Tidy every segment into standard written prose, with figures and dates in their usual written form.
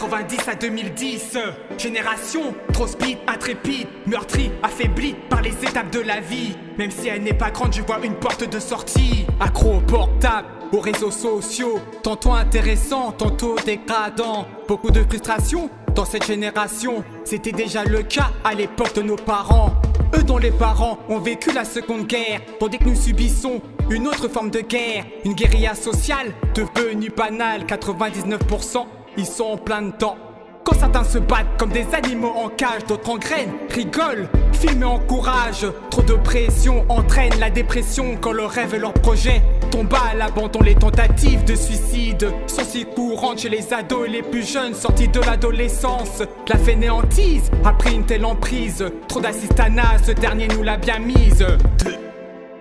90 à 2010, génération trop speed, intrépide, meurtrie, affaiblie par les étapes de la vie. Même si elle n'est pas grande, je vois une porte de sortie. Accro au portable, aux réseaux sociaux, tantôt intéressant, tantôt dégradant. Beaucoup de frustration dans cette génération. C'était déjà le cas à l'époque de nos parents. Eux dont les parents ont vécu la seconde guerre, tandis que nous subissons une autre forme de guerre. Une guérilla sociale devenue banale. 99% ils sont en plein dedans. Quand certains se battent comme des animaux en cage, d'autres engrainent, rigolent, filment et encouragent. Trop de pression entraîne la dépression quand leurs rêves et leurs projets tombent à l'abandon. Les tentatives de suicide sont si courantes chez les ados et les plus jeunes sortis de l'adolescence. La fainéantise a pris une telle emprise, trop d'assistanat, ce dernier nous l'a bien mise.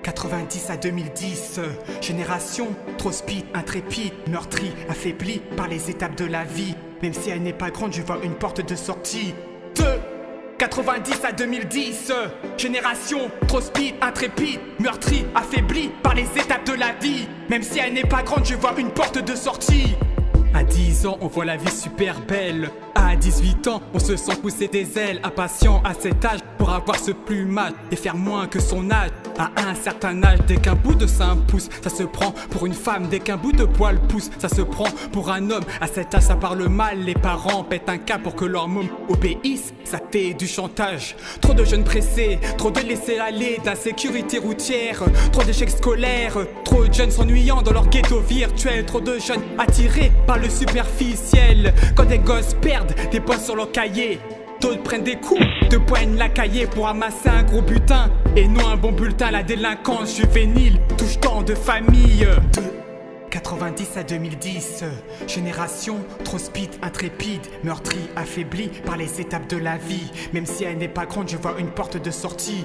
90 à 2010, génération trop speed, intrépide, meurtrie, affaiblie par les étapes de la vie. Même si elle n'est pas grande, je vois une porte de sortie. 90 à 2010, génération trop speed, intrépide, meurtrie, affaiblie par les étapes de la vie. Même si elle n'est pas grande, je vois une porte de sortie. À 10 ans, on voit la vie super belle. À 18 ans, on se sent pousser des ailes. Impatient à cet âge pour avoir ce plumage et faire moins que son âge. À un certain âge, dès qu'un bout de sein pousse, ça se prend pour une femme. Dès qu'un bout de poil pousse, ça se prend pour un homme. À cet âge, ça parle mal. Les parents pètent un câble pour que leur môme obéisse. Ça fait du chantage. Trop de jeunes pressés, trop de laisser aller, d'insécurité routière, trop d'échecs scolaires, trop de jeunes s'ennuyant dans leur ghetto virtuel, trop de jeunes attirés par le superficiel. Quand des gosses perdent des points sur leur cahier, d'autres prennent des coups de poigne la cahier pour amasser un gros butin et non un bon bulletin. La délinquance juvénile touche tant de familles. 90 à 2010, génération trop speed, intrépide, meurtrie, affaiblie par les étapes de la vie. Même si elle n'est pas grande, je vois une porte de sortie.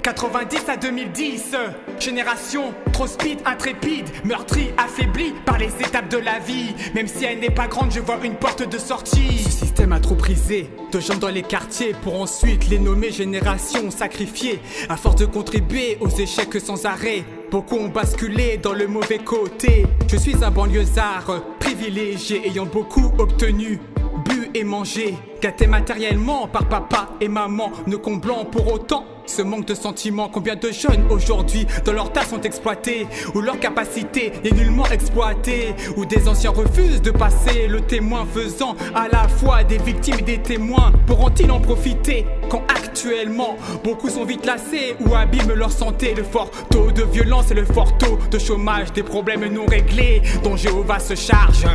90 à 2010, génération trop speed, intrépide, meurtrie, affaiblie par les étapes de la vie. Même si elle n'est pas grande, je vois une porte de sortie. Ce système a trop brisé de jeunes dans les quartiers pour ensuite les nommer génération sacrifiée. À force de contribuer aux échecs sans arrêt, beaucoup ont basculé dans le mauvais côté. Je suis un banlieusard privilégié ayant beaucoup obtenu, bu et mangé, gâté matériellement par papa et maman, ne comblant pour autant ce manque de sentiments. Combien de jeunes aujourd'hui dans leur tas sont exploités, où leur capacité est nullement exploitée, où des anciens refusent de passer le témoin, faisant à la fois des victimes et des témoins. Pourront-ils en profiter quand actuellement beaucoup sont vite lassés ou abîment leur santé? Le fort taux de violence et le fort taux de chômage, des problèmes non réglés dont Jéhovah se charge.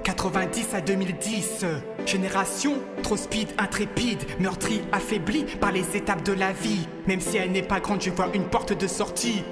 90 à 2010, génération trop speed, intrépide, meurtrie, affaiblie par les étapes de la vie. Même si elle n'est pas grande, je vois une porte de sortie.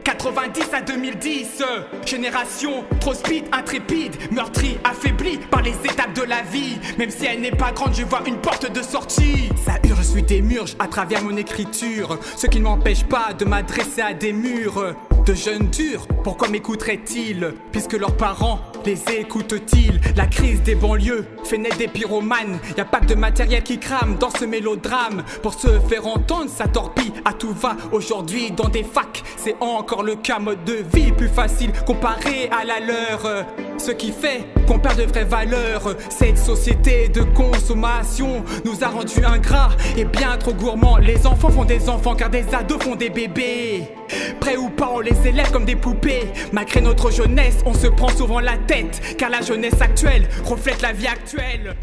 90 à 2010, génération trop speed, intrépide, meurtrie, affaiblie par les étapes de la vie. Même si elle n'est pas grande, je vois une porte de sortie. Ça urge, je suis démurge à travers mon écriture, ce qui ne m'empêche pas de m'adresser à des murs de jeunes durs. Pourquoi m'écouteraient-ils puisque leurs parents les écoutent-ils? La crise des banlieues fait naître des pyromanes. Y'a pas que de matériel qui crame dans ce mélodrame. Pour se faire entendre, ça torpille à tout va. Aujourd'hui dans des facs, c'est encore le cas. Mode de vie plus facile comparé à la leur. Ce qui fait qu'on perd de vraies valeurs. Cette société de consommation nous a rendus ingrats et bien trop gourmands. Les enfants font des enfants car des ados font des bébés. Prêts ou pas, on les élève comme des poupées. Malgré notre jeunesse, on se prend souvent la tête, car la jeunesse actuelle reflète la vie actuelle.